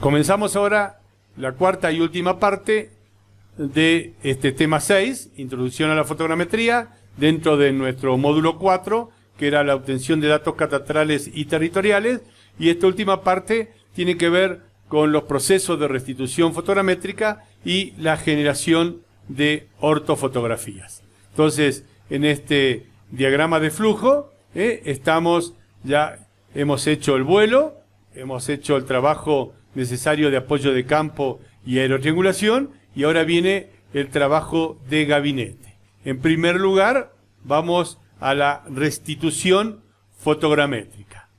Comenzamos ahora la cuarta y última parte de este tema 6, Introducción a la fotogrametría, dentro de nuestro módulo 4, que era la obtención de datos catastrales y territoriales, y esta última parte tiene que ver con los procesos de restitución fotogramétrica y la generación de ortofotografías. Entonces, en este diagrama de flujo, hemos hecho el vuelo, hemos hecho el trabajo necesario de apoyo de campo y aerotriangulación, y ahora viene el trabajo de gabinete. En primer lugar, vamos a la restitución fotogramétrica.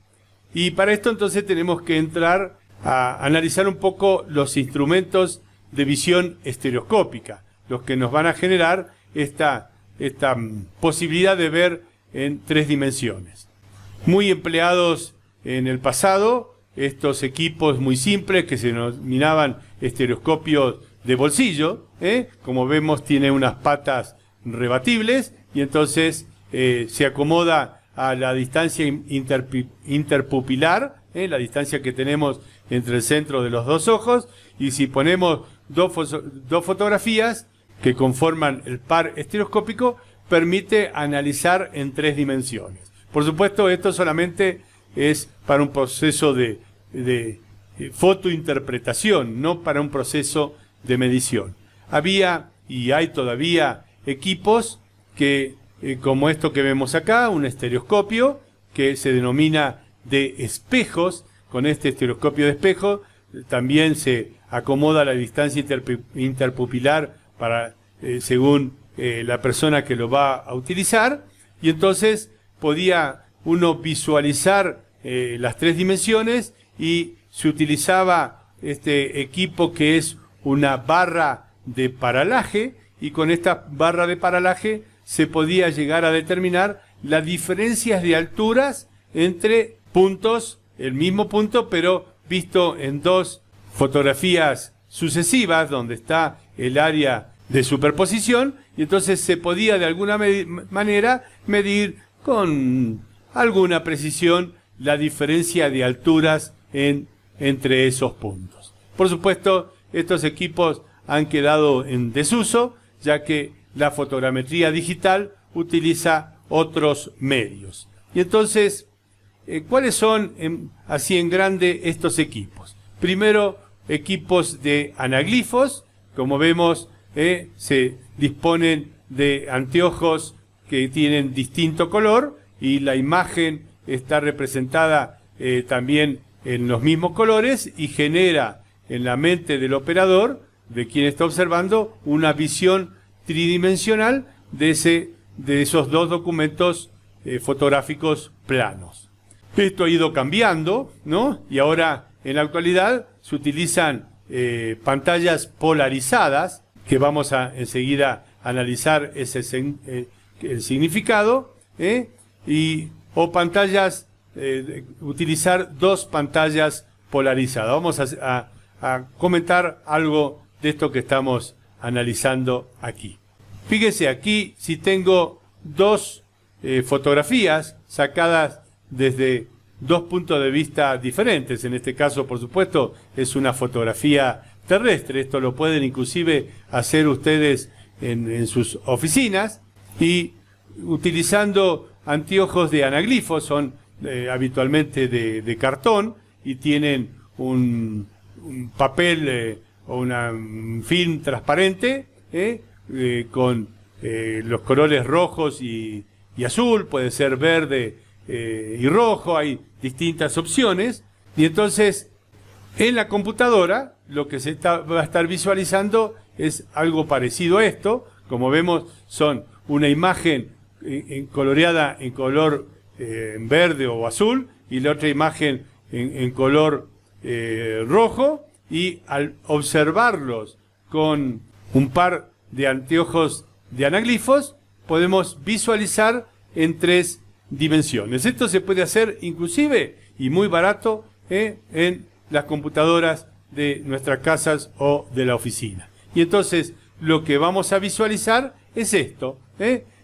Y para esto entonces tenemos que entrar a analizar un poco los instrumentos de visión estereoscópica, los que nos van a generar esta posibilidad de ver en 3 dimensiones. Muy empleados en el pasado, estos equipos muy simples que se denominaban estereoscopios de bolsillo, como vemos tiene unas patas rebatibles y entonces se acomoda a la distancia interpupilar, la distancia que tenemos entre el centro de los dos ojos, y si ponemos dos fotografías que conforman el par estereoscópico, permite analizar en 3 dimensiones. Por supuesto, esto solamente es para un proceso de fotointerpretación, no para un proceso de medición. Había y hay todavía equipos que, como esto que vemos acá, un estereoscopio que se denomina de espejos. Con este estereoscopio de espejo también se acomoda la distancia interpupilar para, según la persona que lo va a utilizar, y entonces podía uno visualizar las 3 dimensiones, y se utilizaba este equipo que es una barra de paralaje, y con esta barra de paralaje se podía llegar a determinar las diferencias de alturas entre puntos, el mismo punto, pero visto en 2 fotografías sucesivas, donde está el área de superposición, y entonces se podía de alguna manera medir con alguna precisión la diferencia de alturas entre esos puntos. Por supuesto, estos equipos han quedado en desuso, ya que la fotogrametría digital utiliza otros medios. Y entonces, ¿cuáles son, así en grande, estos equipos? Primero, equipos de anaglifos. Como vemos, se disponen de anteojos que tienen distinto color, y la imagen está representada también en los mismos colores, y genera en la mente del operador, de quien está observando, una visión tridimensional de esos 2 documentos fotográficos planos. Esto ha ido cambiando, ¿no? Y ahora, en la actualidad, se utilizan pantallas polarizadas, que vamos a enseguida analizar el significado, o pantallas, utilizar 2 pantallas polarizadas. Vamos a comentar algo de esto que estamos analizando aquí. Fíjese aquí, si tengo 2 fotografías sacadas desde 2 puntos de vista diferentes. En este caso, por supuesto, es una fotografía terrestre. Esto lo pueden inclusive hacer ustedes en sus oficinas, y utilizando anteojos de anaglifos, son habitualmente de cartón, y tienen un papel o un film transparente con los colores rojos y azul, puede ser verde y rojo, hay distintas opciones, y entonces en la computadora lo que va a estar visualizando es algo parecido a esto. Como vemos, son una imagen coloreada en color verde o azul, y la otra imagen en color rojo, y al observarlos con un par de anteojos de anaglifos podemos visualizar en 3 dimensiones. Esto se puede hacer inclusive, y muy barato, en las computadoras de nuestras casas o de la oficina. Y entonces lo que vamos a visualizar es esto,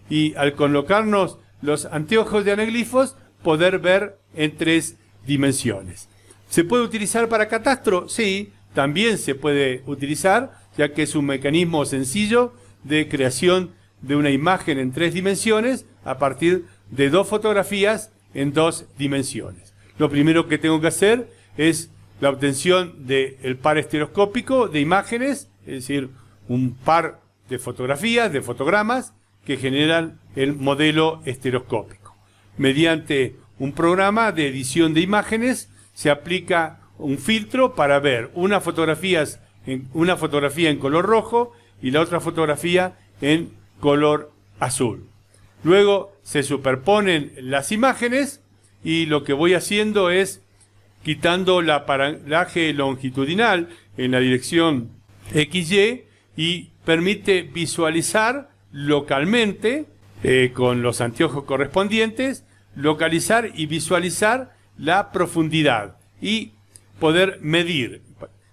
y al colocarnos los anteojos de anaglifos, poder ver en 3 dimensiones. ¿Se puede utilizar para catastro? Sí, también se puede utilizar, ya que es un mecanismo sencillo de creación de una imagen en 3 dimensiones a partir de 2 fotografías en 2 dimensiones. Lo primero que tengo que hacer es la obtención del par estereoscópico de imágenes, es decir, un par de fotografías, de fotogramas, que generan el modelo estereoscópico. Mediante un programa de edición de imágenes se aplica un filtro para ver una fotografía en color rojo y la otra fotografía en color azul. Luego se superponen las imágenes y lo que voy haciendo es quitando la paralaje longitudinal en la dirección XY y permite visualizar localmente, con los anteojos correspondientes, localizar y visualizar la profundidad y poder medir.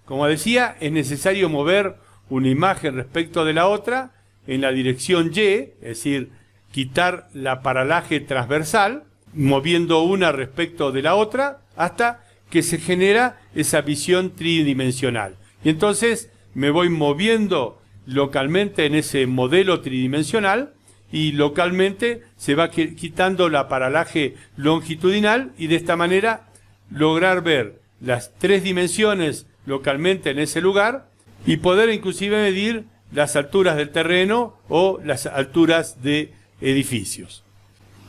Como decía, es necesario mover una imagen respecto de la otra en la dirección Y, es decir, quitar la paralaje transversal, moviendo una respecto de la otra, hasta que se genera esa visión tridimensional. Y entonces me voy moviendo localmente en ese modelo tridimensional y localmente se va quitando la paralaje longitudinal y de esta manera lograr ver las 3 dimensiones localmente en ese lugar y poder inclusive medir las alturas del terreno o las alturas de edificios.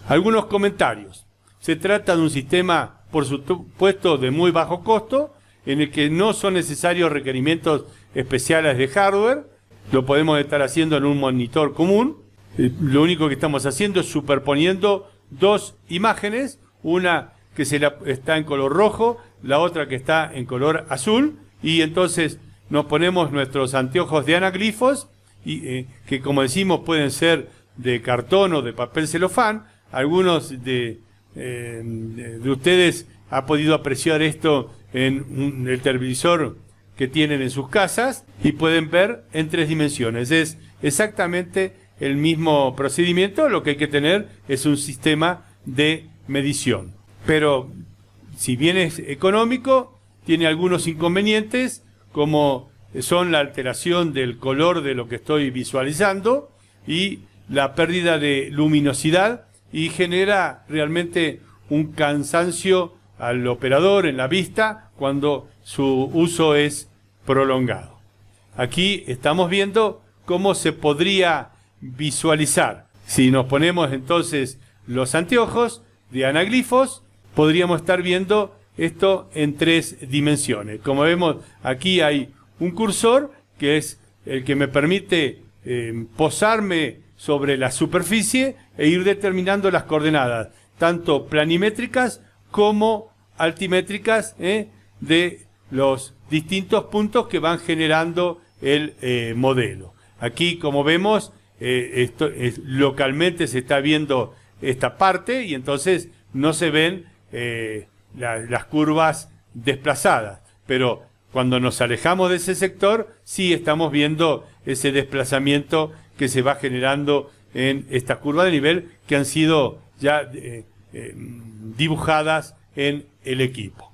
Algunos comentarios. Se trata de un sistema, por supuesto, de muy bajo costo, en el que no son necesarios requerimientos especiales de hardware. Lo podemos estar haciendo en un monitor común. Lo único que estamos haciendo es superponiendo 2 imágenes, una que está en color rojo, la otra que está en color azul, y entonces nos ponemos nuestros anteojos de anaglifos, que como decimos pueden ser de cartón o de papel celofán. Algunos de ustedes han podido apreciar esto en el televisor que tienen en sus casas y pueden ver en 3 dimensiones. Es exactamente el mismo procedimiento, lo que hay que tener es un sistema de medición. Pero si bien es económico, tiene algunos inconvenientes, como son la alteración del color de lo que estoy visualizando y la pérdida de luminosidad, y genera realmente un cansancio al operador en la vista cuando su uso es prolongado. Aquí estamos viendo cómo se podría visualizar. Si nos ponemos entonces los anteojos de anaglifos, podríamos estar viendo esto en 3 dimensiones. Como vemos, aquí hay un cursor que es el que me permite posarme sobre la superficie e ir determinando las coordenadas, tanto planimétricas como altimétricas, de los distintos puntos que van generando el modelo. Aquí, como vemos, localmente se está viendo esta parte y entonces no se ven las curvas desplazadas, pero cuando nos alejamos de ese sector sí estamos viendo ese desplazamiento que se va generando en esta curva de nivel que han sido ya dibujadas en el equipo.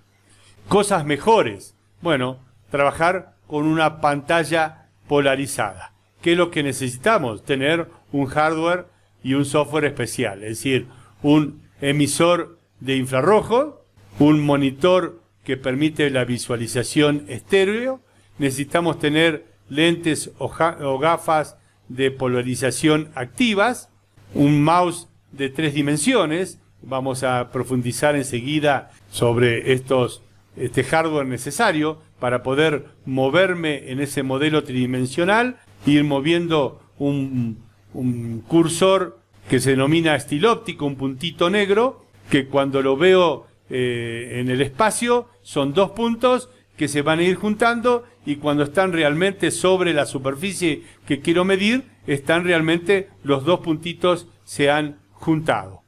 Cosas mejores. Bueno, trabajar con una pantalla polarizada. ¿Qué es lo que necesitamos? Tener un hardware y un software especial, es decir, un emisor de infrarrojo, un monitor que permite la visualización estéreo. Necesitamos tener lentes o gafas de polarización activas, un mouse de 3 dimensiones. Vamos a profundizar enseguida sobre este hardware necesario para poder moverme en ese modelo tridimensional, ir moviendo un cursor que se denomina estilóptico, un puntito negro, que cuando lo veo en el espacio son 2 puntos que se van a ir juntando, y cuando están realmente sobre la superficie que quiero medir, están realmente los 2 puntitos se han juntado.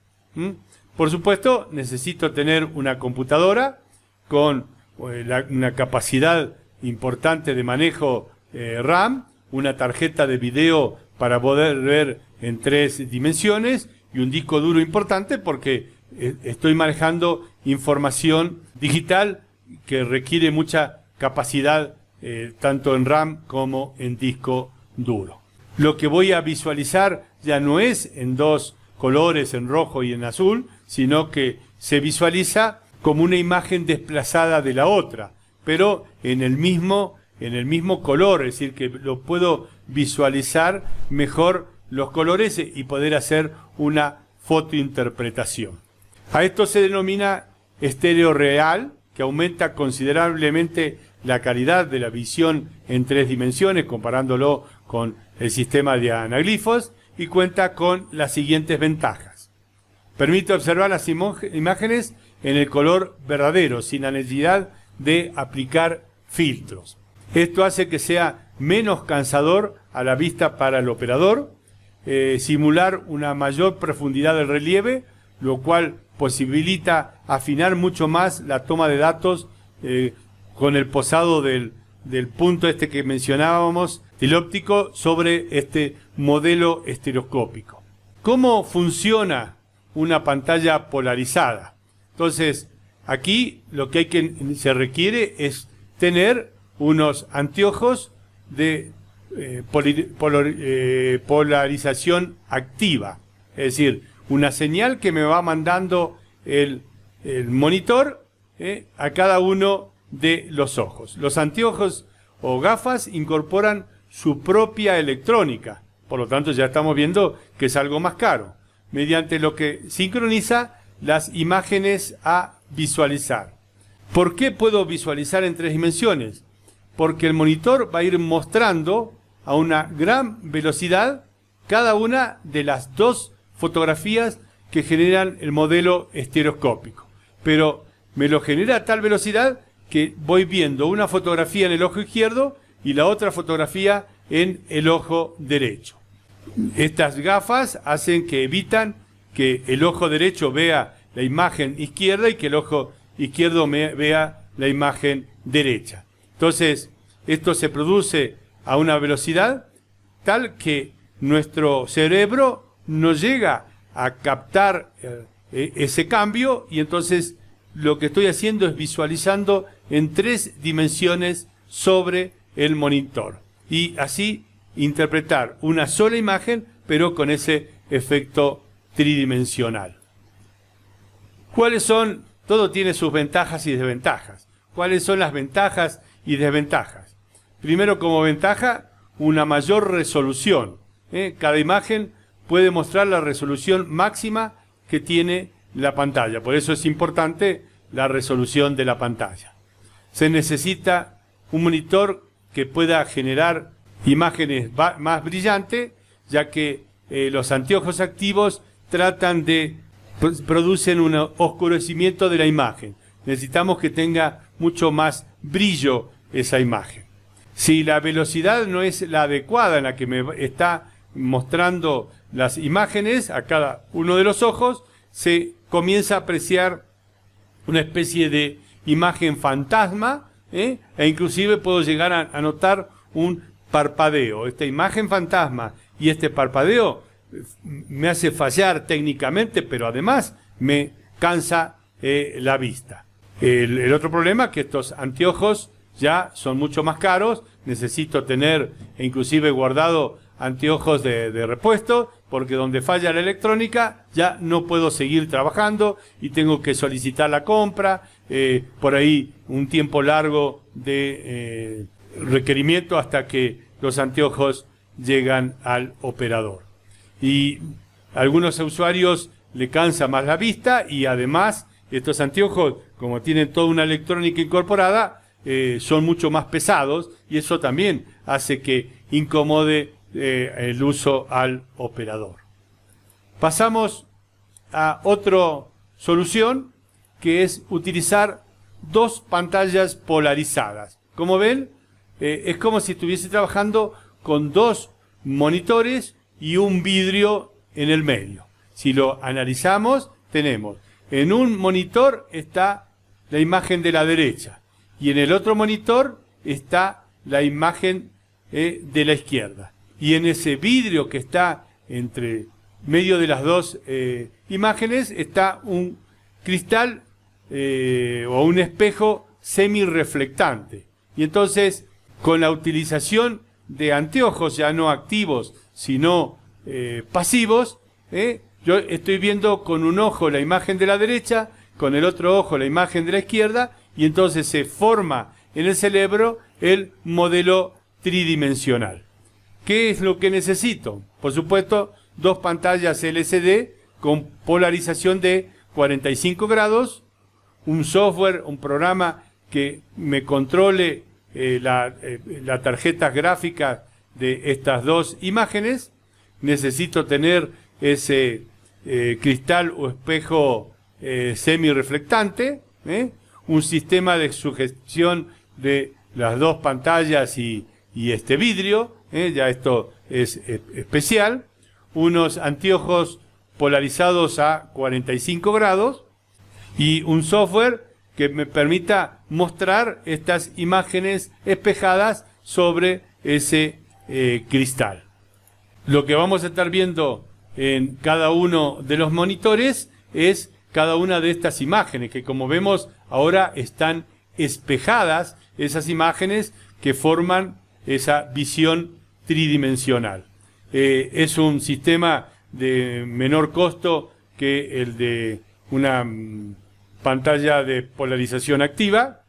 Por supuesto, necesito tener una computadora con una capacidad importante de manejo RAM, una tarjeta de video para poder ver en 3 dimensiones y un disco duro importante porque estoy manejando información digital que requiere mucha capacidad tanto en RAM como en disco duro. Lo que voy a visualizar ya no es en dos colores, en rojo y en azul, sino que se visualiza como una imagen desplazada de la otra, pero en el mismo color, es decir, que lo puedo visualizar mejor los colores y poder hacer una fotointerpretación. A esto se denomina estéreo real, que aumenta considerablemente la calidad de la visión en 3 dimensiones, comparándolo con el sistema de anaglifos, y cuenta con las siguientes ventajas. Permite observar las imágenes en el color verdadero, sin la necesidad de aplicar filtros. Esto hace que sea menos cansador a la vista para el operador, simular una mayor profundidad del relieve, lo cual posibilita afinar mucho más la toma de datos con el posado del punto que mencionábamos, del óptico, sobre este modelo estereoscópico. ¿Cómo funciona una pantalla polarizada? Entonces, aquí lo que se requiere es tener unos anteojos de polarización activa, es decir, una señal que me va mandando el monitor a cada uno de los ojos. Los anteojos o gafas incorporan su propia electrónica, por lo tanto ya estamos viendo que es algo más caro, mediante lo que sincroniza las imágenes a visualizar. ¿Por qué puedo visualizar en 3 dimensiones? Porque el monitor va a ir mostrando a una gran velocidad cada una de las 2 fotografías que generan el modelo estereoscópico. Pero me lo genera a tal velocidad que voy viendo una fotografía en el ojo izquierdo y la otra fotografía en el ojo derecho. Estas gafas hacen que evitan que el ojo derecho vea la imagen izquierda y que el ojo izquierdo vea la imagen derecha. Entonces, esto se produce a una velocidad tal que nuestro cerebro no llega a captar ese cambio, y entonces lo que estoy haciendo es visualizando en 3 dimensiones sobre el monitor y así interpretar una sola imagen pero con ese efecto tridimensional. ¿Cuáles son? Todo tiene sus ventajas y desventajas. ¿Cuáles son las ventajas y desventajas? Primero, como ventaja, una mayor resolución. Cada imagen puede mostrar la resolución máxima que tiene la pantalla. Por eso es importante la resolución de la pantalla. Se necesita un monitor que pueda generar imágenes más brillantes, ya que los anteojos activos producen un oscurecimiento de la imagen. Necesitamos que tenga mucho más brillo esa imagen. Si la velocidad no es la adecuada en la que me está mostrando las imágenes a cada uno de los ojos, se comienza a apreciar una especie de imagen fantasma, e inclusive puedo llegar a notar un parpadeo. Esta imagen fantasma y este parpadeo me hace fallar técnicamente, pero además me cansa la vista. El otro problema es que estos anteojos ya son mucho más caros. Necesito tener inclusive guardado anteojos de repuesto, porque donde falla la electrónica ya no puedo seguir trabajando y tengo que solicitar la compra, por ahí un tiempo largo de requerimiento hasta que los anteojos llegan al operador. Y a algunos usuarios le cansa más la vista, y además estos anteojos, como tienen toda una electrónica incorporada, son mucho más pesados, y eso también hace que incomode el uso al operador. Pasamos a otra solución, que es utilizar 2 pantallas polarizadas. Como ven, es como si estuviese trabajando con 2 monitores y un vidrio en el medio. Si lo analizamos, tenemos en un monitor está la imagen de la derecha y en el otro monitor está la imagen de la izquierda. Y en ese vidrio que está entre medio de las 2 imágenes está un cristal o un espejo semirreflectante. Y entonces, con la utilización de anteojos ya no activos, sino pasivos, yo estoy viendo con un ojo la imagen de la derecha, con el otro ojo la imagen de la izquierda, y entonces se forma en el cerebro el modelo tridimensional. ¿Qué es lo que necesito? Por supuesto, 2 pantallas LCD con polarización de 45 grados, un software, un programa que me controle la tarjeta gráfica de estas 2 imágenes. Necesito tener ese cristal o espejo semirreflectante, un sistema de sugestión de las 2 pantallas y este vidrio, ya esto es especial, unos anteojos polarizados a 45 grados y un software que me permita mostrar estas imágenes espejadas sobre ese cristal. Lo que vamos a estar viendo en cada uno de los monitores es cada una de estas imágenes, que como vemos ahora están espejadas, esas imágenes que forman esa visión tridimensional. Es un sistema de menor costo que el de una pantalla de polarización activa.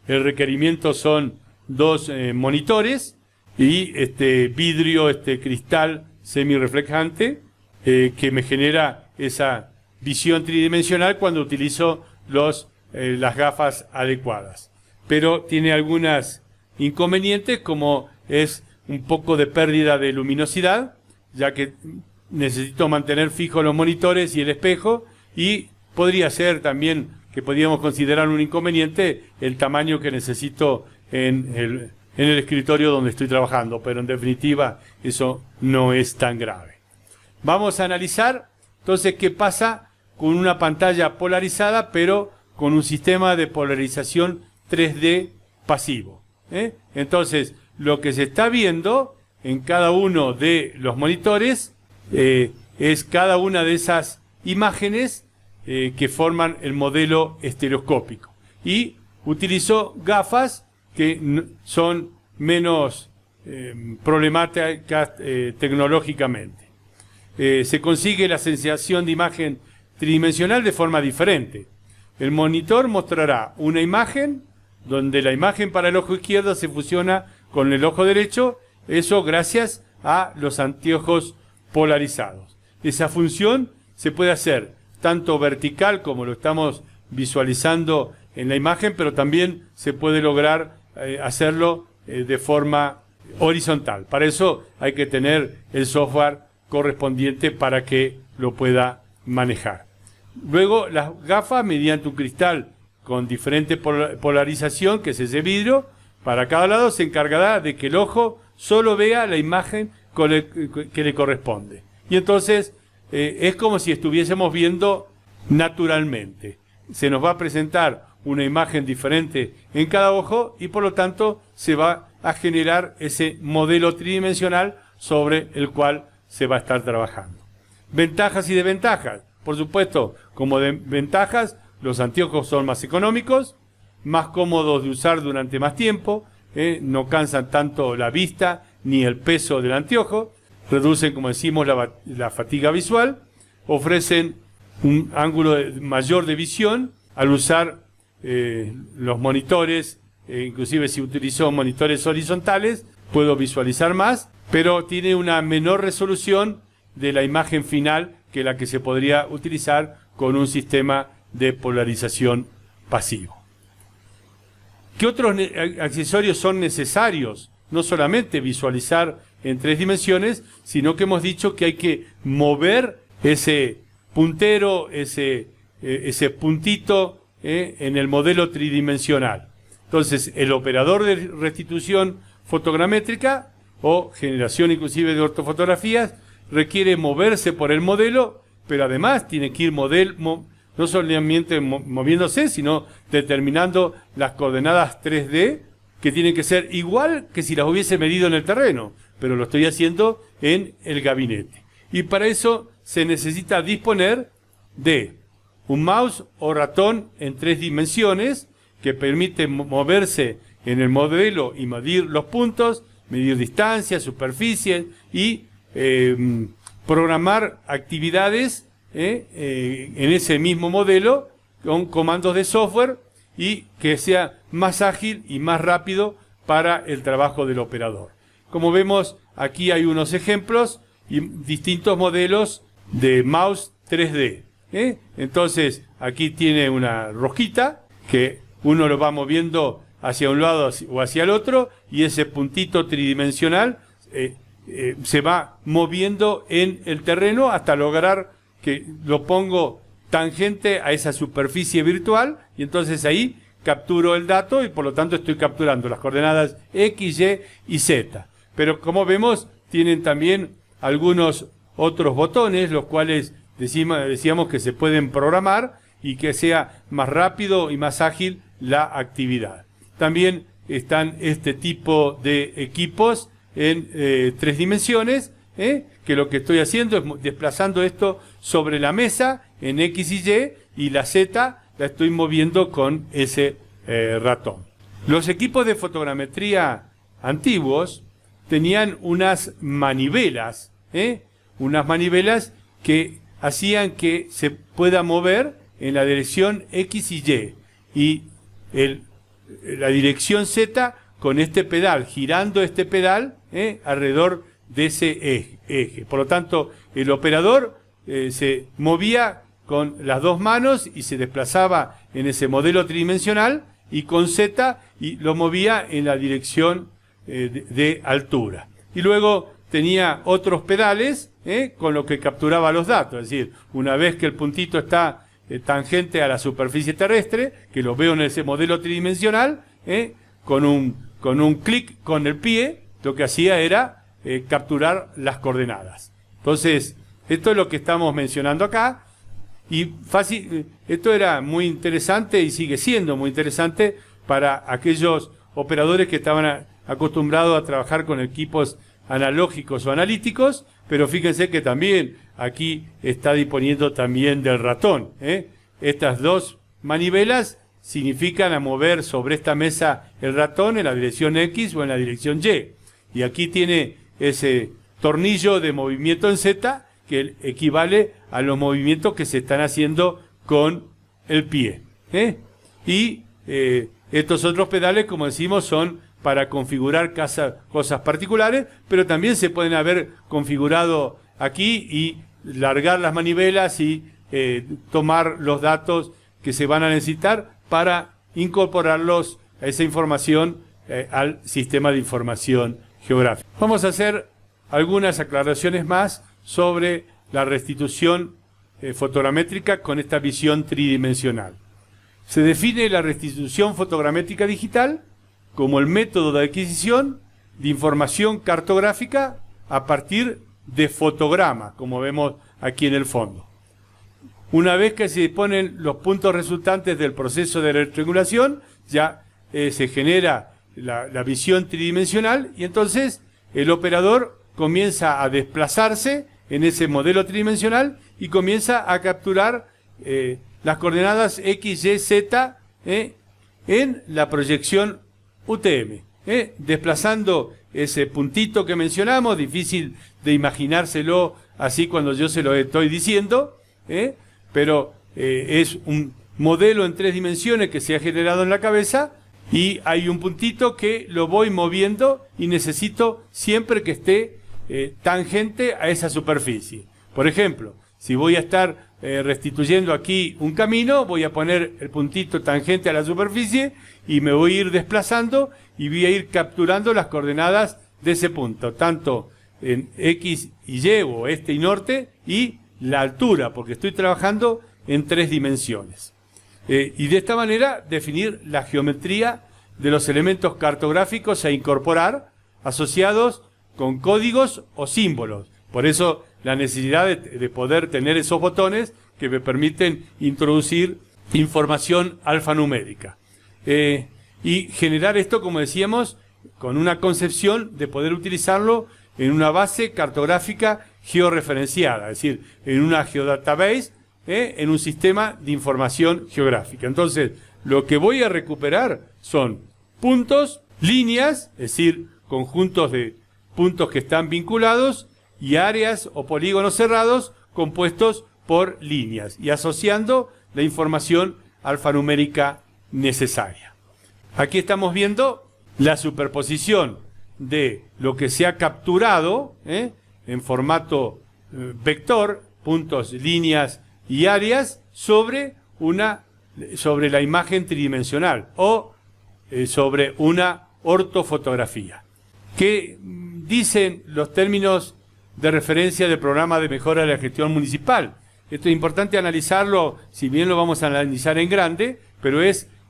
El requerimiento son 2 monitores y este vidrio, este cristal semirreflejante que me genera esa visión tridimensional cuando utilizo las gafas adecuadas. Pero tiene algunos inconvenientes, como es un poco de pérdida de luminosidad, ya que necesito mantener fijos los monitores y el espejo, y podría ser también que podríamos considerar un inconveniente el tamaño que necesito en el escritorio donde estoy trabajando, pero en definitiva eso no es tan grave. Vamos a analizar entonces qué pasa con una pantalla polarizada, pero con un sistema de polarización 3D pasivo. Entonces, lo que se está viendo en cada uno de los monitores es cada una de esas imágenes que forman el modelo estereoscópico. Y utilizo gafas que son menos problemáticas tecnológicamente. Se consigue la sensación de imagen tridimensional de forma diferente. El monitor mostrará una imagen donde la imagen para el ojo izquierdo se fusiona con el ojo derecho, eso gracias a los anteojos polarizados. Esa función se puede hacer tanto vertical como lo estamos visualizando en la imagen, pero también se puede lograr hacerlo de forma horizontal. Para eso hay que tener el software correspondiente para que lo pueda manejar. Luego las gafas, mediante un cristal con diferente polarización, que es ese vidrio, para cada lado se encargará de que el ojo solo vea la imagen que le corresponde. Y entonces es como si estuviésemos viendo naturalmente. Se nos va a presentar una imagen diferente en cada ojo y por lo tanto se va a generar ese modelo tridimensional sobre el cual se va a estar trabajando. Ventajas y desventajas. Por supuesto, como ventajas, los anteojos son más económicos, más cómodos de usar durante más tiempo, no cansan tanto la vista ni el peso del anteojo, reducen, como decimos, la fatiga visual, ofrecen un ángulo mayor de visión al usar los monitores, inclusive si utilizo monitores horizontales, puedo visualizar más, pero tiene una menor resolución de la imagen final que la que se podría utilizar con un sistema de polarización pasivo. ¿Qué otros accesorios son necesarios? No solamente visualizar en 3 dimensiones, sino que hemos dicho que hay que mover ese puntero, ese puntito en el modelo tridimensional. Entonces, el operador de restitución fotogramétrica o generación inclusive de ortofotografías requiere moverse por el modelo, pero además tiene que ir no solamente moviéndose, sino determinando las coordenadas 3D, que tienen que ser igual que si las hubiese medido en el terreno, pero lo estoy haciendo en el gabinete. Y para eso se necesita disponer de un mouse o ratón en 3 dimensiones que permite moverse en el modelo y medir los puntos, medir distancias, superficies y programar actividades en ese mismo modelo con comandos de software y que sea más ágil y más rápido para el trabajo del operador. Como vemos, aquí hay unos ejemplos y distintos modelos de mouse 3D. Entonces, aquí tiene una rosquita que uno lo va moviendo hacia un lado o hacia el otro y ese puntito tridimensional se va moviendo en el terreno hasta lograr que lo pongo tangente a esa superficie virtual y entonces ahí capturo el dato y por lo tanto estoy capturando las coordenadas X, Y y Z. Pero como vemos, tienen también algunos otros botones, los cuales decíamos que se pueden programar y que sea más rápido y más ágil la actividad. También están este tipo de equipos en 3 dimensiones, que lo que estoy haciendo es desplazando esto sobre la mesa en X y Y la Z la estoy moviendo con ese ratón. Los equipos de fotogrametría antiguos tenían unas manivelas, que hacían que se pueda mover en la dirección X y Y y la dirección Z con este pedal, girando este pedal alrededor de ese eje. Por lo tanto, el operador se movía con las dos manos y se desplazaba en ese modelo tridimensional y con Z y lo movía en la dirección de altura. Y luego tenía otros pedales con lo que capturaba los datos. Es decir, una vez que el puntito está tangente a la superficie terrestre, que lo veo en ese modelo tridimensional, con un clic con el pie, lo que hacía era capturar las coordenadas. Entonces, esto es lo que estamos mencionando acá. Y esto era muy interesante y sigue siendo muy interesante para aquellos operadores que estaban acostumbrados a trabajar con equipos analógicos o analíticos, pero fíjense que también aquí está disponiendo también del ratón. Estas dos manivelas significan a mover sobre esta mesa el ratón en la dirección X o en la dirección Y. Y aquí tiene ese tornillo de movimiento en Z que equivale a los movimientos que se están haciendo con el pie. Y estos otros pedales, como decimos, son para configurar cosas particulares, pero también se pueden haber configurado aquí y largar las manivelas y tomar los datos que se van a necesitar para incorporarlos a esa información al sistema de información geográfica. Vamos a hacer algunas aclaraciones más sobre la restitución fotogramétrica con esta visión tridimensional. Se define la restitución fotogramétrica digital como el método de adquisición de información cartográfica a partir de fotogramas, como vemos aquí en el fondo. Una vez que se disponen los puntos resultantes del proceso de retriangulación, ya se genera la visión tridimensional y entonces el operador comienza a desplazarse en ese modelo tridimensional y comienza a capturar las coordenadas X, Y, Z en la proyección UTM, desplazando ese puntito que mencionamos, difícil de imaginárselo así cuando yo se lo estoy diciendo, pero es un modelo en 3 dimensiones que se ha generado en la cabeza y hay un puntito que lo voy moviendo y necesito siempre que esté tangente a esa superficie. Por ejemplo, si voy a estar restituyendo aquí un camino, voy a poner el puntito tangente a la superficie y me voy a ir desplazando y voy a ir capturando las coordenadas de ese punto, tanto en X y Y o este y norte y la altura, porque estoy trabajando en 3 dimensiones. Y de esta manera definir la geometría de los elementos cartográficos a incorporar asociados con códigos o símbolos. Por eso la necesidad de poder tener esos botones que me permiten introducir información alfanumérica. Y generar esto, como decíamos, con una concepción de poder utilizarlo en una base cartográfica georreferenciada, es decir, en una geodatabase, en un sistema de información geográfica. Entonces, lo que voy a recuperar son puntos, líneas, es decir, conjuntos de puntos que están vinculados, y áreas o polígonos cerrados compuestos por líneas y asociando la información alfanumérica necesaria. Aquí estamos viendo la superposición de lo que se ha capturado en formato vector, puntos, líneas y áreas, sobre la imagen tridimensional o sobre una ortofotografía. ¿Qué dicen los términos de referencia del programa de mejora de la gestión municipal? Esto es importante analizarlo, si bien lo vamos a analizar en grande, pero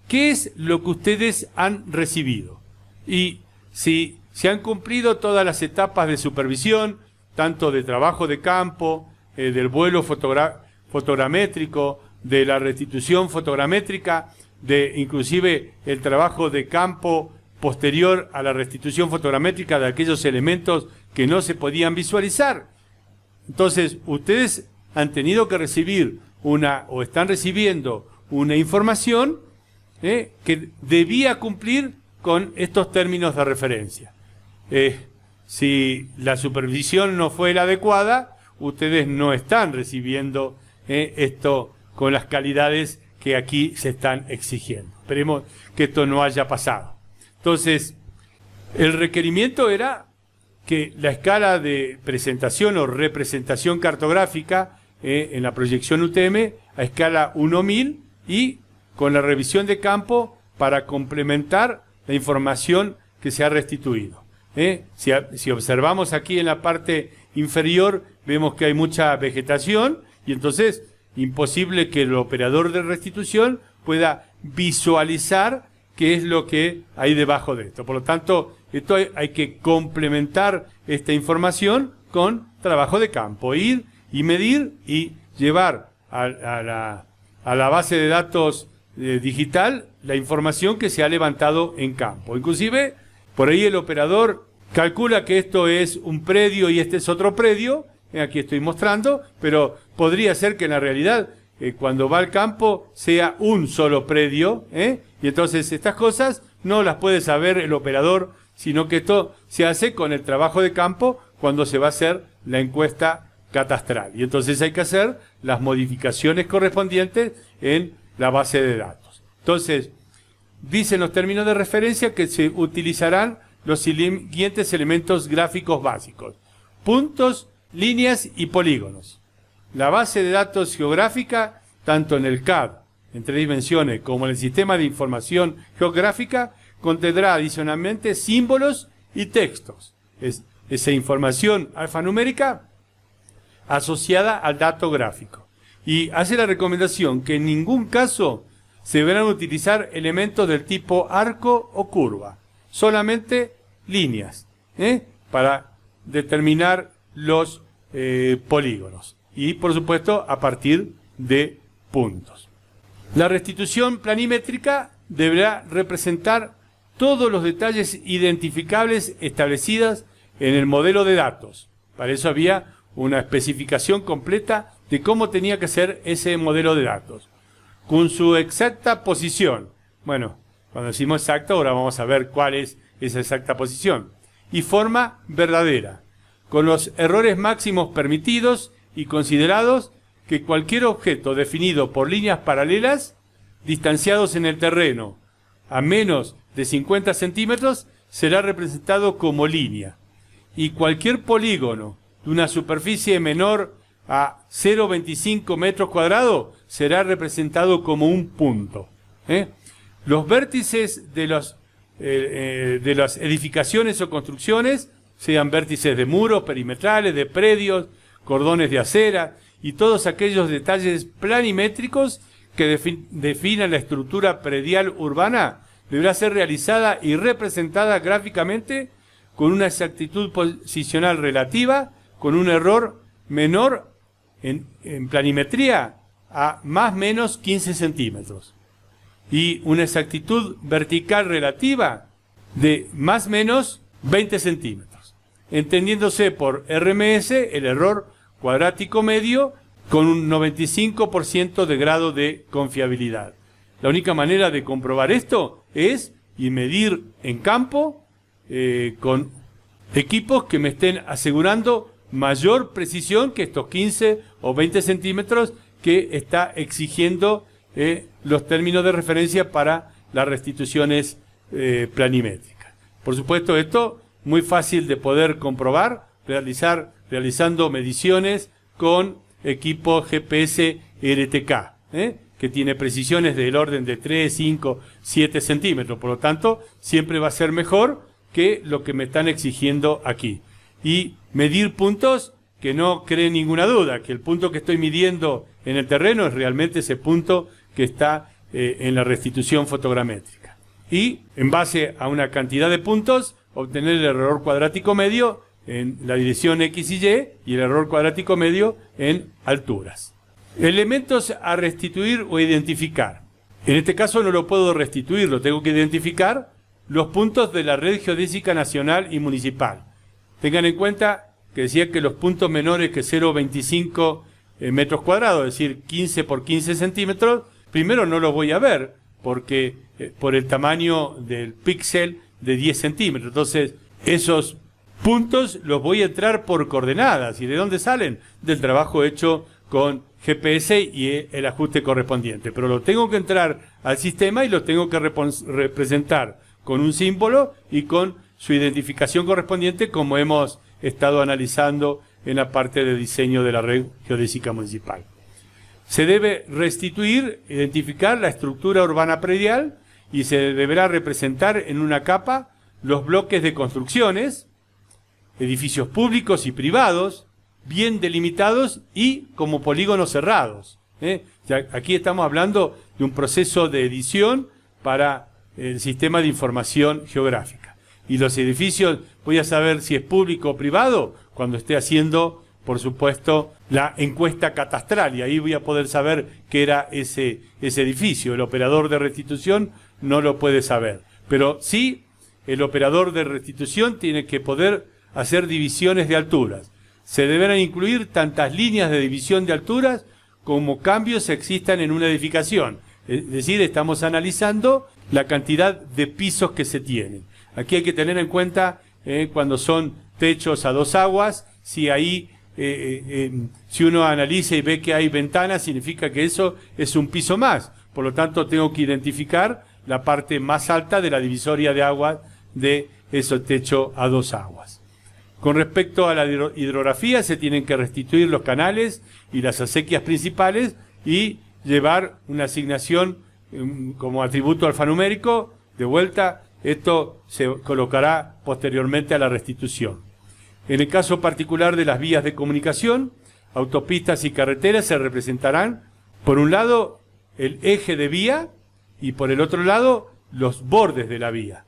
¿qué es lo que ustedes han recibido? Y si se han cumplido todas las etapas de supervisión, tanto de trabajo de campo, del vuelo fotogramétrico, de la restitución fotogramétrica, de inclusive el trabajo de campo posterior a la restitución fotogramétrica de aquellos elementos que no se podían visualizar. Entonces, ustedes han tenido que recibir o están recibiendo una información que debía cumplir con estos términos de referencia. Si la supervisión no fue la adecuada, ustedes no están recibiendo esto con las calidades que aquí se están exigiendo. Esperemos que esto no haya pasado. Entonces, el requerimiento era que la escala de presentación o representación cartográfica en la proyección UTM a escala 1.1000 y con la revisión de campo para complementar la información que se ha restituido. Si observamos aquí en la parte inferior, vemos que hay mucha vegetación y entonces imposible que el operador de restitución pueda visualizar qué es lo que hay debajo de esto. Por lo tanto, hay que complementar esta información con trabajo de campo, ir y medir y llevar a la base de datos digital la información que se ha levantado en campo. Inclusive, por ahí el operador calcula que esto es un predio y este es otro predio, aquí estoy mostrando, pero podría ser que en la realidad cuando va al campo sea un solo predio, y entonces estas cosas no las puede saber el operador, sino que esto se hace con el trabajo de campo cuando se va a hacer la encuesta catastral. Y entonces hay que hacer las modificaciones correspondientes en la base de datos. Entonces, dicen los términos de referencia que se utilizarán los siguientes elementos gráficos básicos: puntos, líneas y polígonos. La base de datos geográfica, tanto en el CAD en 3 dimensiones como en el sistema de información geográfica, contendrá adicionalmente símbolos y textos. Es esa información alfanumérica asociada al dato gráfico. Y hace la recomendación que en ningún caso se deberán utilizar elementos del tipo arco o curva, solamente líneas, para determinar los polígonos. Y, por supuesto, a partir de puntos. La restitución planimétrica deberá representar todos los detalles identificables establecidos en el modelo de datos. Para eso había una especificación completa de cómo tenía que ser ese modelo de datos, con su exacta posición. Bueno, cuando decimos exacto, ahora vamos a ver cuál es esa exacta posición. Y forma verdadera, con los errores máximos permitidos y considerados que cualquier objeto definido por líneas paralelas, distanciados en el terreno a menos de 50 centímetros, será representado como línea. Y cualquier polígono de una superficie menor a 0,25 metros cuadrados será representado como un punto. Los vértices de las edificaciones o construcciones, sean vértices de muros perimetrales, de predios, cordones de acera y todos aquellos detalles planimétricos que definan la estructura predial urbana, deberá ser realizada y representada gráficamente con una exactitud posicional relativa, con un error menor en planimetría a más o menos 15 centímetros y una exactitud vertical relativa de más o menos 20 centímetros, entendiéndose por RMS el error cuadrático medio con un 95% de grado de confiabilidad. la única manera de comprobar esto es y medir en campo con equipos que me estén asegurando mayor precisión que estos 15 o 20 centímetros que está exigiendo los términos de referencia para las restituciones planimétricas. Por supuesto, esto muy fácil de poder comprobar realizando mediciones con equipos GPS RTK, que tiene precisiones del orden de 3, 5, 7 centímetros. Por lo tanto, siempre va a ser mejor que lo que me están exigiendo aquí. Y medir puntos que no creen ninguna duda, que el punto que estoy midiendo en el terreno es realmente ese punto que está en la restitución fotogramétrica. Y, en base a una cantidad de puntos, obtener el error cuadrático medio en la dirección X y Y y el error cuadrático medio en alturas. Elementos a restituir o identificar. En este caso no lo puedo restituir, lo tengo que identificar. Los puntos de la red geodésica nacional y municipal. Tengan en cuenta que decía que los puntos menores que 0,25 metros cuadrados, es decir, 15 por 15 centímetros, primero no los voy a ver, porque por el tamaño del píxel de 10 centímetros. Entonces, esos puntos los voy a entrar por coordenadas. ¿Y de dónde salen? Del trabajo hecho con GPS y el ajuste correspondiente. Pero lo tengo que entrar al sistema y lo tengo que representar con un símbolo y con su identificación correspondiente, como hemos estado analizando en la parte de diseño de la red geodésica municipal. Se debe restituir, identificar la estructura urbana predial y se deberá representar en una capa los bloques de construcciones, edificios públicos y privados, bien delimitados y como polígonos cerrados. Ya aquí estamos hablando de un proceso de edición para el sistema de información geográfica. Y los edificios, voy a saber si es público o privado cuando esté haciendo, por supuesto, la encuesta catastral, y ahí voy a poder saber qué era ese edificio. El operador de restitución no lo puede saber, pero sí el operador de restitución tiene que poder hacer divisiones de alturas. Se deberán incluir tantas líneas de división de alturas como cambios existan en una edificación. Es decir, estamos analizando la cantidad de pisos que se tienen. Aquí hay que tener en cuenta cuando son techos a dos aguas, si ahí, si uno analiza y ve que hay ventanas, significa que eso es un piso más. Por lo tanto, tengo que identificar la parte más alta de la divisoria de aguas de ese techo a dos aguas. Con respecto a la hidrografía, se tienen que restituir los canales y las acequias principales y llevar una asignación como atributo alfanumérico. De vuelta, esto se colocará posteriormente a la restitución. En el caso particular de las vías de comunicación, autopistas y carreteras se representarán, por un lado, el eje de vía y por el otro lado, los bordes de la vía.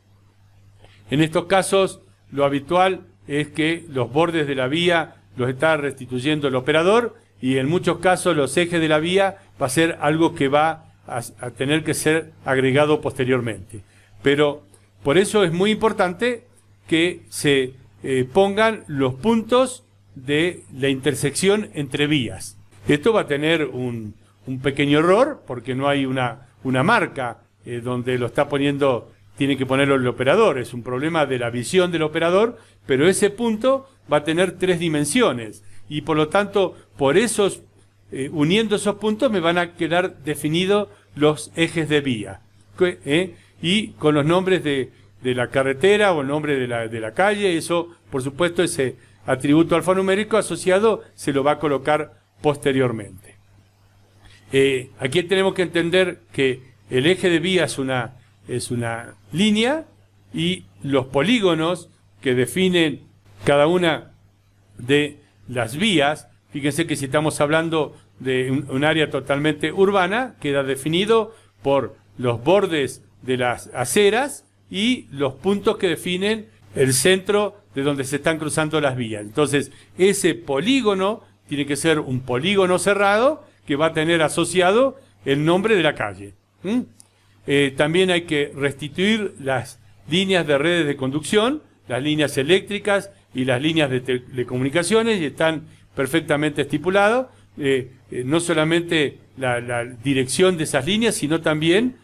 En estos casos, lo habitual es que los bordes de la vía los está restituyendo el operador y en muchos casos los ejes de la vía va a ser algo que va a tener que ser agregado posteriormente. Pero por eso es muy importante que se pongan los puntos de la intersección entre vías. Esto va a tener un pequeño error porque no hay una marca donde lo está poniendo, tiene que ponerlo el operador. Es un problema de la visión del operador, pero ese punto va a tener 3 dimensiones y por lo tanto, por esos, uniendo esos puntos me van a quedar definidos los ejes de vía. Y con los nombres de la carretera o el nombre de la calle, eso, por supuesto, ese atributo alfanumérico asociado se lo va a colocar posteriormente. Aquí tenemos que entender que el eje de vía es una línea y los polígonos que definen cada una de las vías, fíjense que si estamos hablando de un área totalmente urbana, queda definido por los bordes de las aceras y los puntos que definen el centro de donde se están cruzando las vías. Entonces, ese polígono tiene que ser un polígono cerrado que va a tener asociado el nombre de la calle. También hay que restituir las líneas de redes de conducción, las líneas eléctricas y las líneas de telecomunicaciones, y están perfectamente estipulados. no solamente la dirección de esas líneas, sino también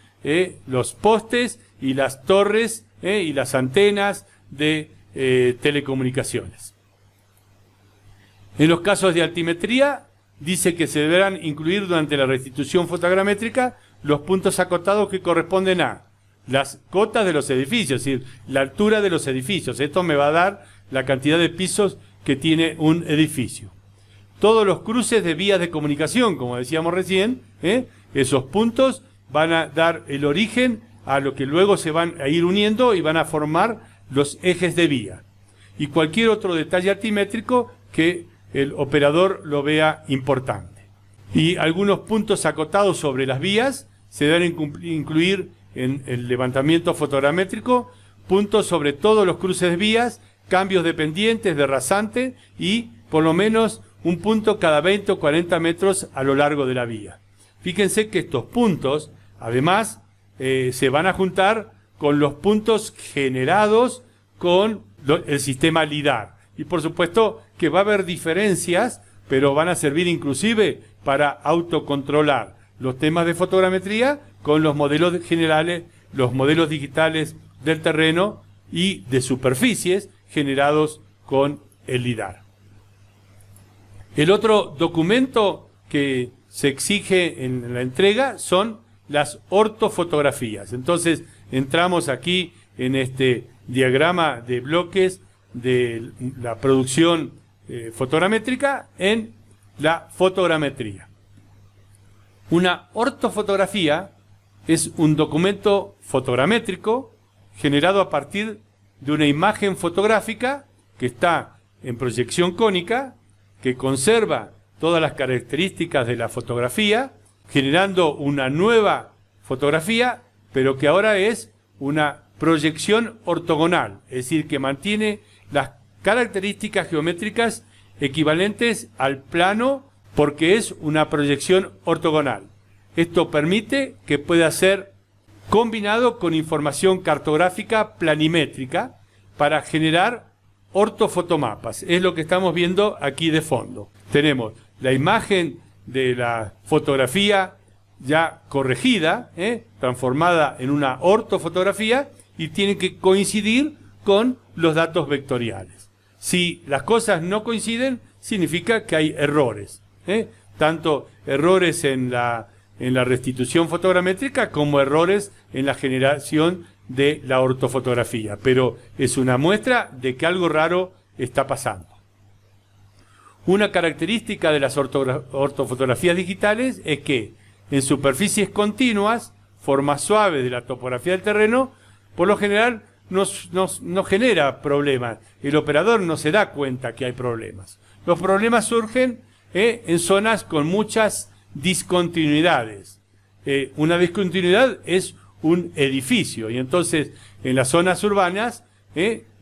los postes y las torres y las antenas de telecomunicaciones. En los casos de altimetría, dice que se deberán incluir durante la restitución fotogramétrica los puntos acotados que corresponden a las cotas de los edificios, es decir, la altura de los edificios. Esto me va a dar la cantidad de pisos que tiene un edificio. Todos los cruces de vías de comunicación, como decíamos recién, esos puntos van a dar el origen a lo que luego se van a ir uniendo y van a formar los ejes de vía. Y cualquier otro detalle altimétrico que el operador lo vea importante. Y algunos puntos acotados sobre las vías se deben incluir en el levantamiento fotogramétrico, puntos sobre todos los cruces de vías, cambios de pendientes, de rasante y por lo menos un punto cada 20 o 40 metros a lo largo de la vía. Fíjense que estos puntos, además, se van a juntar con los puntos generados con el sistema LIDAR. Y por supuesto que va a haber diferencias, pero van a servir inclusive para autocontrolar los temas de fotogrametría con los modelos generales, los modelos digitales del terreno y de superficies generados con el LIDAR. El otro documento que se exige en la entrega son las ortofotografías. Entonces entramos aquí en este diagrama de bloques de la producción fotogramétrica en la fotogrametría. Una ortofotografía es un documento fotogramétrico generado a partir de una imagen fotográfica que está en proyección cónica, que conserva todas las características de la fotografía, generando una nueva fotografía, pero que ahora es una proyección ortogonal, es decir, que mantiene las características geométricas equivalentes al plano porque es una proyección ortogonal. Esto permite que pueda ser combinado con información cartográfica planimétrica para generar ortofotomapas. Es lo que estamos viendo aquí de fondo. Tenemos la imagen de la fotografía ya corregida, transformada en una ortofotografía, y tiene que coincidir con los datos vectoriales. Si las cosas no coinciden, significa que hay errores, tanto errores en la restitución fotogramétrica como errores en la generación de la ortofotografía, pero es una muestra de que algo raro está pasando. Una característica de las ortofotografías digitales es que en superficies continuas, formas suaves de la topografía del terreno, por lo general no genera problemas. El operador no se da cuenta que hay problemas. Los problemas surgen en zonas con muchas discontinuidades. Una discontinuidad es un edificio, y entonces en las zonas urbanas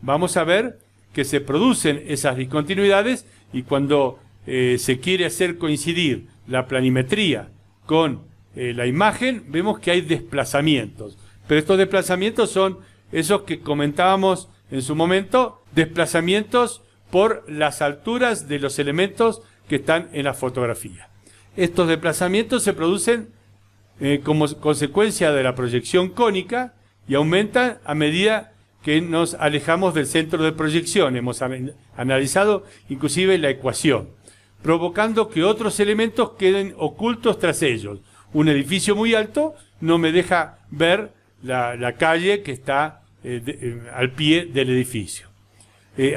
vamos a ver que se producen esas discontinuidades, y cuando se quiere hacer coincidir la planimetría con la imagen, vemos que hay desplazamientos. Pero estos desplazamientos son esos que comentábamos en su momento, desplazamientos por las alturas de los elementos que están en la fotografía. Estos desplazamientos se producen como consecuencia de la proyección cónica y aumentan a medida que nos alejamos del centro de proyección. Hemos analizado inclusive la ecuación, provocando que otros elementos queden ocultos tras ellos. Un edificio muy alto no me deja ver la calle que está al pie del edificio.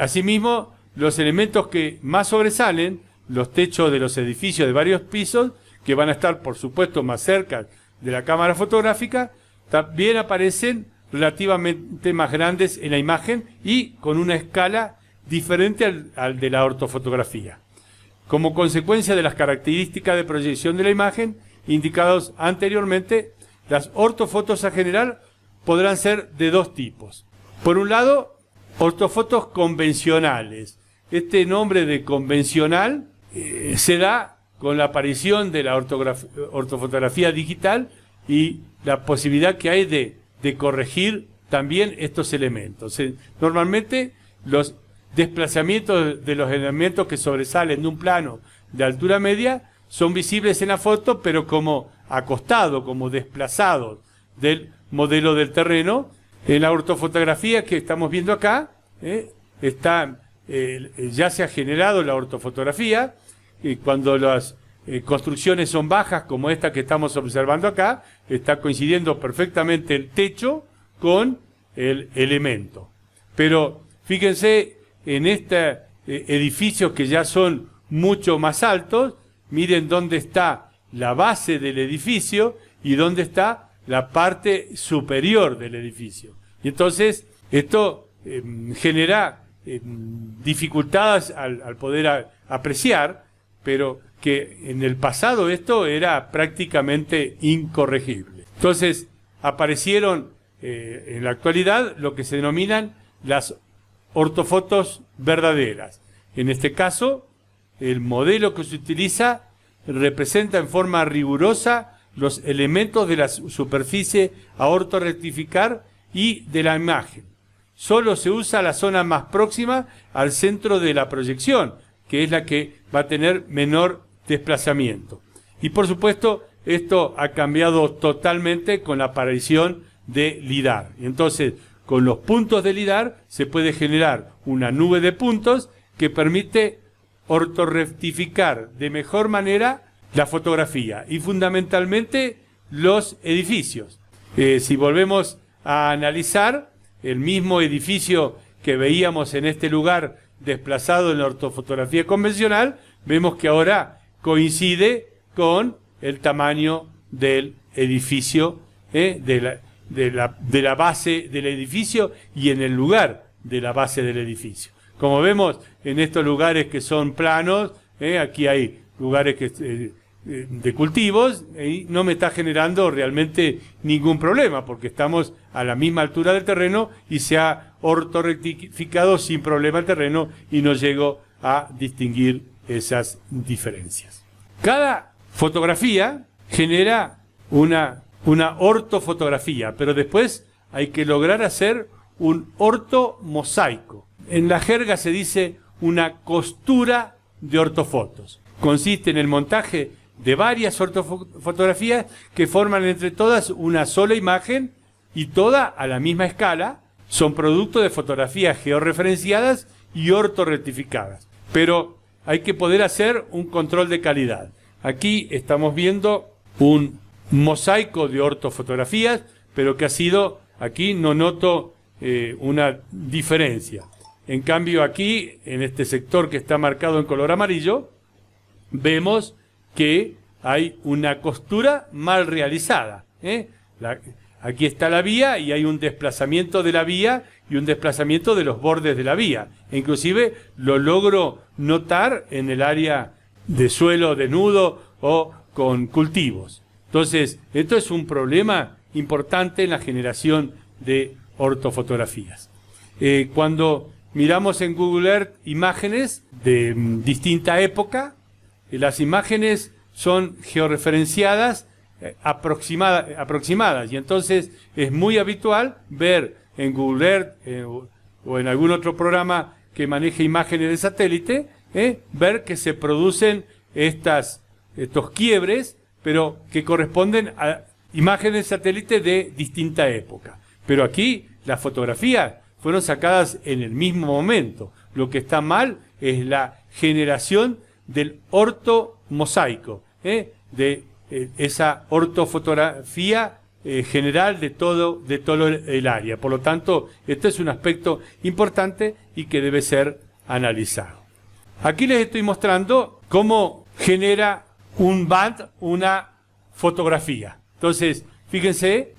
Asimismo, los elementos que más sobresalen, los techos de los edificios de varios pisos, que van a estar, por supuesto, más cerca de la cámara fotográfica, también aparecen relativamente más grandes en la imagen y con una escala diferente al de la ortofotografía. Como consecuencia de las características de proyección de la imagen indicados anteriormente, las ortofotos a generar podrán ser de dos tipos. Por un lado, ortofotos convencionales. Este nombre de convencional se da con la aparición de la ortofotografía digital y la posibilidad que hay de corregir también estos elementos. Normalmente los desplazamientos de los elementos que sobresalen de un plano de altura media son visibles en la foto, pero como acostados, como desplazados del modelo del terreno. En la ortofotografía que estamos viendo acá, ya se ha generado la ortofotografía, cuando las construcciones son bajas, como esta que estamos observando acá, está coincidiendo perfectamente el techo con el elemento. Pero fíjense en estos edificios que ya son mucho más altos, miren dónde está la base del edificio y dónde está la parte superior del edificio. Y entonces esto genera dificultades al poder apreciar, pero que en el pasado esto era prácticamente incorregible. Entonces aparecieron en la actualidad lo que se denominan las ortofotos verdaderas. En este caso, el modelo que se utiliza representa en forma rigurosa los elementos de la superficie a ortorrectificar y de la imagen. Solo se usa la zona más próxima al centro de la proyección, que es la que va a tener menor desplazamiento. Y por supuesto, esto ha cambiado totalmente con la aparición de LIDAR. Y entonces, con los puntos de LIDAR se puede generar una nube de puntos que permite ortorrectificar de mejor manera la fotografía y fundamentalmente los edificios. Si volvemos a analizar el mismo edificio que veíamos en este lugar desplazado en la ortofotografía convencional, vemos que ahora coincide con el tamaño del edificio, de la base del edificio y en el lugar de la base del edificio. Como vemos en estos lugares que son planos, aquí hay lugares de cultivos y no me está generando realmente ningún problema porque estamos a la misma altura del terreno y se ha ortorrectificado sin problema el terreno y no llego a distinguir esas diferencias. Cada fotografía genera una ortofotografía, pero después hay que lograr hacer un ortomosaico. En la jerga se dice una costura de ortofotos. Consiste en el montaje de varias ortofotografías que forman entre todas una sola imagen y toda a la misma escala. Son producto de fotografías georreferenciadas y ortorrectificadas. Pero hay que poder hacer un control de calidad. Aquí estamos viendo un mosaico de ortofotografías, pero que ha sido, aquí no noto una diferencia. En cambio aquí, en este sector que está marcado en color amarillo, vemos que hay una costura mal realizada. Aquí está la vía y hay un desplazamiento de la vía y un desplazamiento de los bordes de la vía. E inclusive lo logro notar en el área de suelo desnudo o con cultivos. Entonces, esto es un problema importante en la generación de ortofotografías. Cuando miramos en Google Earth imágenes de distinta época, las imágenes son georreferenciadas aproximadas y entonces es muy habitual ver en Google Earth o en algún otro programa que maneje imágenes de satélite, ver que se producen estos quiebres, pero que corresponden a imágenes de satélite de distinta época. Pero aquí las fotografías fueron sacadas en el mismo momento. Lo que está mal es la generación del ortomosaico, de esa ortofotografía general de todo el área. Por lo tanto, este es un aspecto importante y que debe ser analizado. Aquí les estoy mostrando cómo genera un BAND una fotografía. Entonces, fíjense,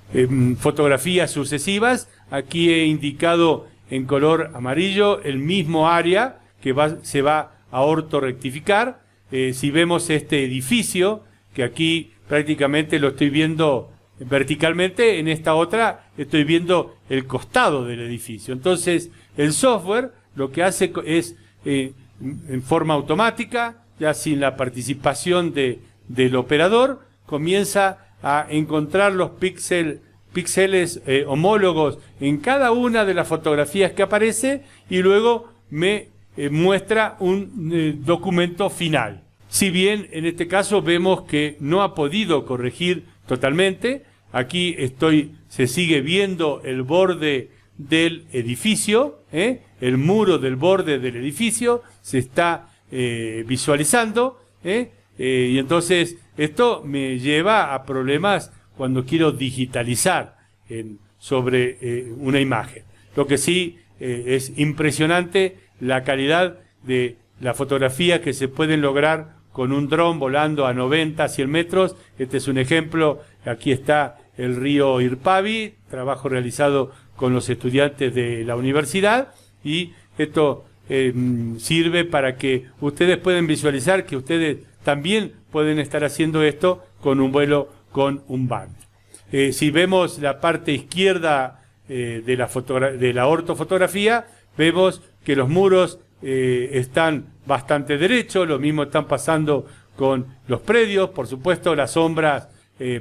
fotografías sucesivas. Aquí he indicado en color amarillo el mismo área que se va a ortorrectificar. Si vemos este edificio, que aquí prácticamente lo estoy viendo verticalmente, en esta otra estoy viendo el costado del edificio. Entonces, el software lo que hace es, en forma automática, ya sin la participación del operador, comienza a encontrar los píxeles homólogos en cada una de las fotografías que aparece y luego me muestra un documento final. Si bien en este caso vemos que no ha podido corregir totalmente, aquí se sigue viendo el borde del edificio, el muro del borde del edificio se está visualizando, y entonces esto me lleva a problemas cuando quiero digitalizar sobre una imagen. Lo que sí es impresionante la calidad de la fotografía que se pueden lograr con un dron volando a 90, 100 metros. Este es un ejemplo. Aquí está el río Irpavi, trabajo realizado con los estudiantes de la universidad, y esto sirve para que ustedes puedan visualizar que ustedes también pueden estar haciendo esto con un vuelo con un band. Si vemos la parte izquierda de la ortofotografía, vemos que los muros están bastante derechos, lo mismo están pasando con los predios. Por supuesto, las sombras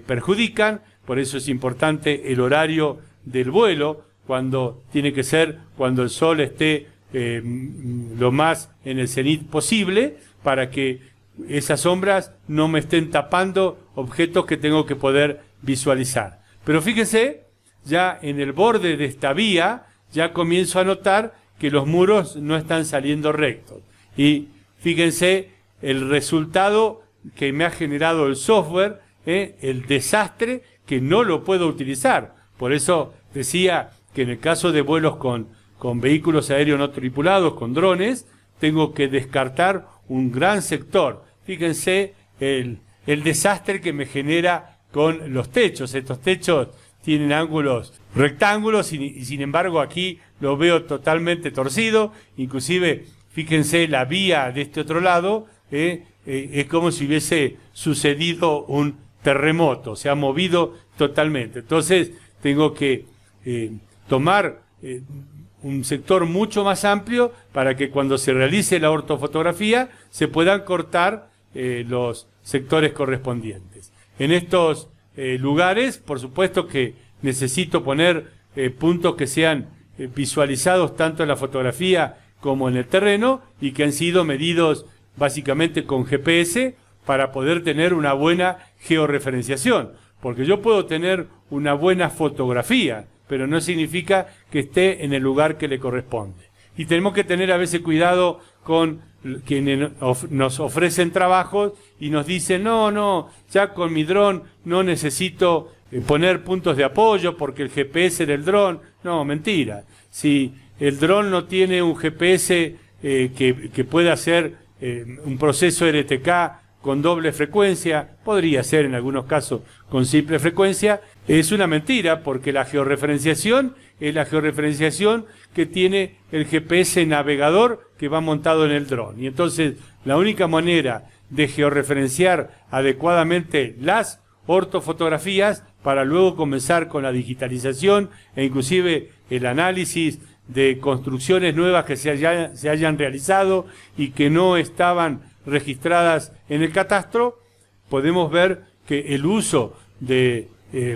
perjudican, por eso es importante el horario del vuelo, cuando tiene que ser cuando el sol esté lo más en el cenit posible, para que esas sombras no me estén tapando objetos que tengo que poder visualizar. Pero fíjense, ya en el borde de esta vía, ya comienzo a notar que los muros no están saliendo rectos. Y fíjense el resultado que me ha generado el software, el desastre, que no lo puedo utilizar. Por eso decía que en el caso de vuelos con vehículos aéreos no tripulados, con drones, tengo que descartar un gran sector. Fíjense el desastre que me genera con los techos. Estos techos tienen ángulos rectángulos y sin embargo aquí lo veo totalmente torcido. Inclusive, fíjense la vía de este otro lado, es como si hubiese sucedido un terremoto, se ha movido totalmente. Entonces tengo que tomar un sector mucho más amplio para que cuando se realice la ortofotografía se puedan cortar los sectores correspondientes. En estos lugares, por supuesto que necesito poner puntos que sean visualizados tanto en la fotografía como en el terreno y que han sido medidos básicamente con GPS para poder tener una buena georreferenciación. Porque yo puedo tener una buena fotografía, pero no significa que esté en el lugar que le corresponde. Y tenemos que tener a veces cuidado con quienes nos ofrecen trabajos y nos dicen, no, ya con mi dron no necesito poner puntos de apoyo porque el GPS del dron. No, mentira. Si el dron no tiene un GPS que pueda hacer un proceso RTK con doble frecuencia, podría ser en algunos casos con simple frecuencia, es una mentira, porque la georreferenciación es la georreferenciación que tiene el GPS navegador que va montado en el dron. Y entonces la única manera de georreferenciar adecuadamente las ortofotografías para luego comenzar con la digitalización e inclusive el análisis de construcciones nuevas que se hayan realizado y que no estaban registradas en el catastro, podemos ver que el uso de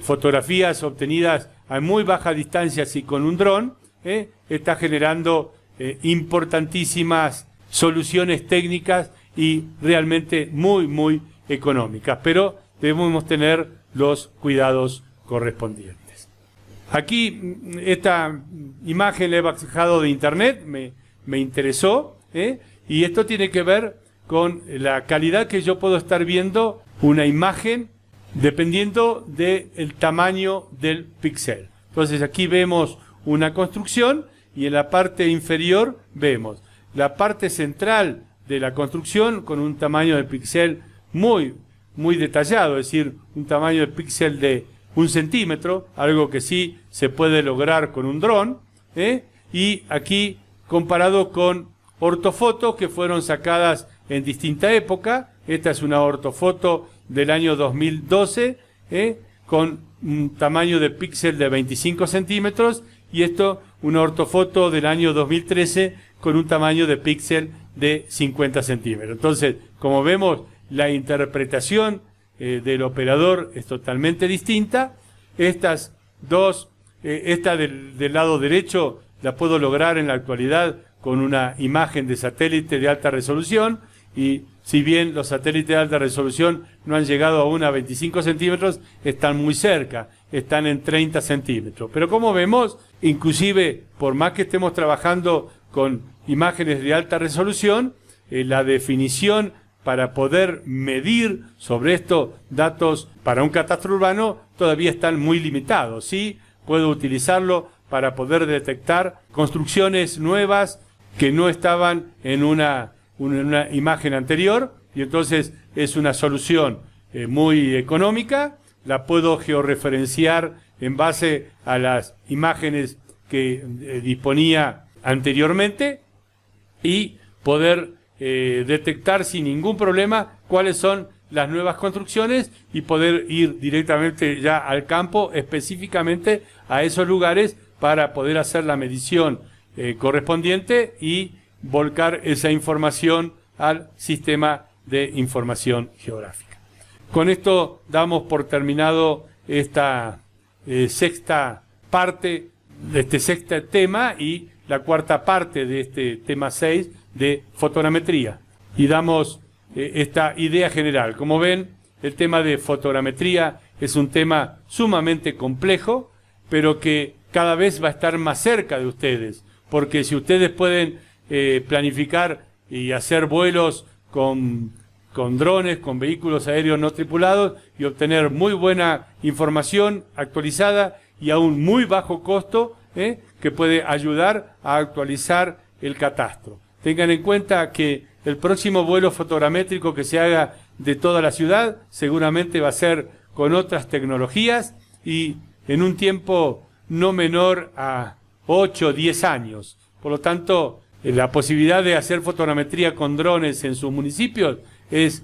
fotografías obtenidas a muy baja distancia y con un dron está generando importantísimas soluciones técnicas y realmente muy económicas, pero debemos tener los cuidados correspondientes. Aquí esta imagen la he bajado de internet, me interesó, y esto tiene que ver con la calidad que yo puedo estar viendo una imagen dependiendo del tamaño del píxel. Entonces aquí vemos una construcción y en la parte inferior vemos la parte central de la construcción con un tamaño de píxel muy detallado, es decir, un tamaño de píxel de 1 centímetro, algo que sí se puede lograr con un dron, y aquí comparado con ortofotos que fueron sacadas en distinta época. Esta es una ortofoto del año 2012, con un tamaño de píxel de 25 centímetros, y esto una ortofoto del año 2013 con un tamaño de píxel de 50 centímetros. Entonces, como vemos, la interpretación del operador es totalmente distinta. Estas dos, esta del lado derecho la puedo lograr en la actualidad con una imagen de satélite de alta resolución, y si bien los satélites de alta resolución no han llegado aún a 25 centímetros, están muy cerca, están en 30 centímetros. Pero como vemos, inclusive por más que estemos trabajando con imágenes de alta resolución, la definición para poder medir sobre estos datos para un catastro urbano todavía están muy limitados. Sí, puedo utilizarlo para poder detectar construcciones nuevas que no estaban en una imagen anterior, y entonces es una solución muy económica. La puedo georreferenciar en base a las imágenes que disponía anteriormente y poder detectar sin ningún problema cuáles son las nuevas construcciones y poder ir directamente ya al campo, específicamente a esos lugares, para poder hacer la medición correspondiente y volcar esa información al sistema de información geográfica. Con esto damos por terminado esta sexta parte de este sexto tema y la cuarta parte de este tema 6 de fotogrametría. Y damos esta idea general. Como ven, el tema de fotogrametría es un tema sumamente complejo, pero que cada vez va a estar más cerca de ustedes, porque si ustedes pueden planificar y hacer vuelos con drones, con vehículos aéreos no tripulados y obtener muy buena información actualizada y a un muy bajo costo, que puede ayudar a actualizar el catastro. Tengan en cuenta que el próximo vuelo fotogramétrico que se haga de toda la ciudad seguramente va a ser con otras tecnologías y en un tiempo no menor a 8 o 10 años. Por lo tanto, la posibilidad de hacer fotogrametría con drones en sus municipios es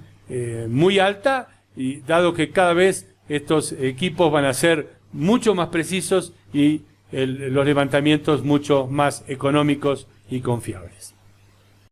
muy alta, y dado que cada vez estos equipos van a ser mucho más precisos y los levantamientos mucho más económicos y confiables.